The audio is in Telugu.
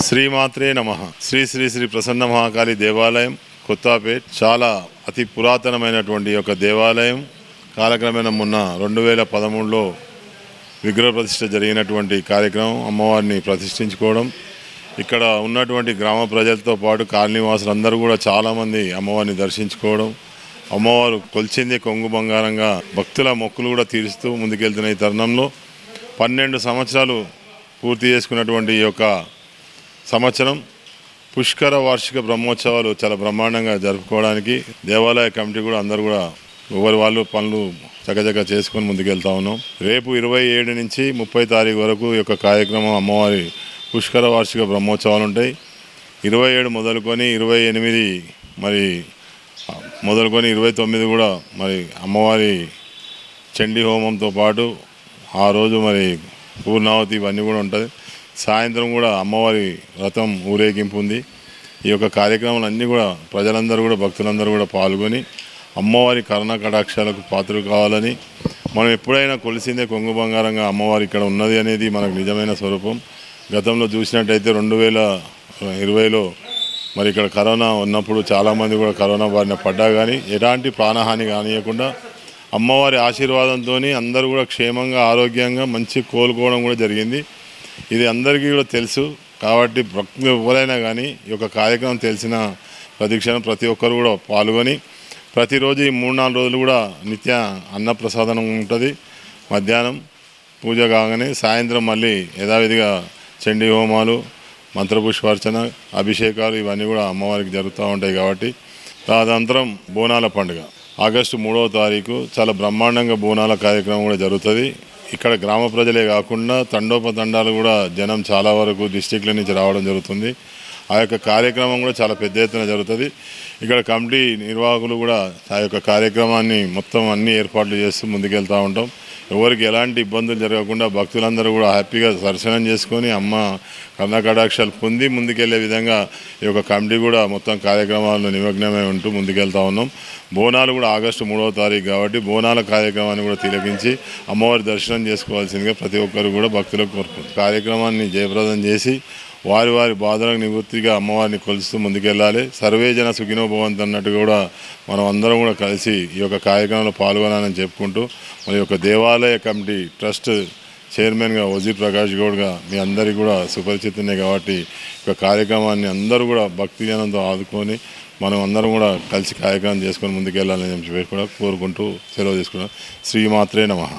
శ్రీమాత్రే నమః. శ్రీ శ్రీ శ్రీ ప్రసన్న మహాకాళి దేవాలయం కొత్తపేట్ చాలా అతి పురాతనమైనటువంటి ఒక దేవాలయం. కాలక్రమేణా మొన్న 2013లో విగ్రహ ప్రతిష్ఠ జరిగినటువంటి కార్యక్రమం, అమ్మవారిని ప్రతిష్ఠించుకోవడం. ఇక్కడ ఉన్నటువంటి గ్రామ ప్రజలతో పాటు కాలనీవాసులందరూ కూడా చాలామంది అమ్మవారిని దర్శించుకోవడం, అమ్మవారు కొలిచింది కొంగు బంగారంగా భక్తుల మొక్కులు కూడా తీరుస్తూ ముందుకెళ్తున్న ఈ తరుణంలో 12 సంవత్సరాలు పూర్తి చేసుకున్నటువంటి ఈ యొక్క సంవత్సరం పుష్కర వార్షిక బ్రహ్మోత్సవాలు చాలా బ్రహ్మాండంగా జరుపుకోవడానికి దేవాలయ కమిటీ కూడా అందరూ కూడా ఎవరి వాళ్ళు పనులు చకచక చేసుకొని ముందుకెళ్తా ఉన్నాం. రేపు 27 నుంచి 30 తారీఖు వరకు ఈ యొక్క కార్యక్రమం అమ్మవారి పుష్కర వార్షిక బ్రహ్మోత్సవాలు ఉంటాయి. 27 మొదలుకొని 28 మరి మొదలుకొని 29 కూడా మరి అమ్మవారి చండీ హోమంతో పాటు ఆ రోజు మరి పూర్ణావతి ఇవన్నీ కూడా ఉంటుంది. సాయంత్రం కూడా అమ్మవారి రథం ఊరేగింపు ఉంది. ఈ యొక్క కార్యక్రమాలన్నీ కూడా ప్రజలందరూ కూడా భక్తులందరూ కూడా పాల్గొని అమ్మవారి కరుణ కటాక్షాలకు పాత్రలు కావాలని, మనం ఎప్పుడైనా కొలిసిందే కొంగు బంగారంగా అమ్మవారి ఇక్కడ ఉన్నది అనేది మనకు నిజమైన స్వరూపం. గతంలో చూసినట్టయితే 2020లో మరి ఇక్కడ కరోనా ఉన్నప్పుడు చాలామంది కూడా కరోనా బారిన పడ్డా కానీ ఎలాంటి ప్రాణహాని కానియకుండా అమ్మవారి ఆశీర్వాదంతో అందరూ కూడా క్షేమంగా ఆరోగ్యంగా మంచి కోలుకోవడం కూడా జరిగింది. ఇది అందరికీ కూడా తెలుసు కాబట్టి భక్తులు ఎవరైనా కానీ ఈ యొక్క కార్యక్రమం తెలిసిన ప్రతిక్షణం ప్రతి ఒక్కరు కూడా పాల్గొని ప్రతిరోజు ఈ 3-4 రోజులు కూడా నిత్య అన్నప్రసాదం ఉంటుంది. మధ్యాహ్నం పూజ కాగానే సాయంత్రం మళ్ళీ యథావిధిగా చండీ హోమాలు, మంత్రపుష్పార్చన, అభిషేకాలు ఇవన్నీ కూడా అమ్మవారికి జరుగుతూ ఉంటాయి. కాబట్టి తదనంతరం బోనాల పండుగ ఆగస్టు 3వ తారీఖు చాలా బ్రహ్మాండంగా బోనాల కార్యక్రమం కూడా జరుగుతుంది. ఇక్కడ గ్రామ ప్రజలే కాకుండా తండోపతండాలు కూడా జనం చాలా వరకు డిస్టిక్ల నుంచి రావడం జరుగుతుంది. ఆ యొక్క కార్యక్రమం కూడా చాలా పెద్ద ఎత్తున జరుగుతుంది. ఇక్కడ కమిటీ నిర్వాహకులు కూడా ఆ యొక్క కార్యక్రమాన్ని మొత్తం అన్ని ఏర్పాట్లు చేస్తూ ముందుకెళ్తూ ఉంటాం. ఎవరికి ఎలాంటి ఇబ్బందులు జరగకుండా భక్తులందరూ కూడా హ్యాపీగా దర్శనం చేసుకొని అమ్మ కర్ణకటాక్షాలు పొంది ముందుకెళ్లే విధంగా ఈ యొక్క కమిటీ కూడా మొత్తం కార్యక్రమాలను నిమగ్నమై ఉంటూ ముందుకెళ్తా ఉన్నాం. బోనాలు కూడా ఆగస్టు 3వ తారీఖు కాబట్టి బోనాల కార్యక్రమాన్ని కూడా తిలకించి అమ్మవారి దర్శనం చేసుకోవాల్సిందిగా ప్రతి ఒక్కరు కూడా భక్తులకు కోరుకుంటారు. కార్యక్రమాన్ని జయప్రదం చేసి వారి వారి బాధలకు నివృత్తిగా అమ్మవారిని కొలుస్తూ ముందుకెళ్ళాలి. సర్వే జన సుఖినో భవంతు అన్నట్టు కూడా మనం అందరం కూడా కలిసి ఈ యొక్క కార్యక్రమంలో పాల్గొనాలని చెప్పుకుంటూ మరి యొక్క దేవాలయ కమిటీ ట్రస్ట్ చైర్మన్గా వజీర్ ప్రకాష్ గౌడ్గా మీ అందరికీ కూడా సుపరిచితమే కాబట్టి ఈ కార్యక్రమాన్ని అందరూ కూడా భక్తి జనంతో ఆదుకొని మనం అందరం కూడా కలిసి కార్యక్రమం చేసుకొని ముందుకెళ్ళాలని చెప్పి కూడా కోరుకుంటూ సెలవు తీసుకున్నాం. శ్రీమాత్రే నమః.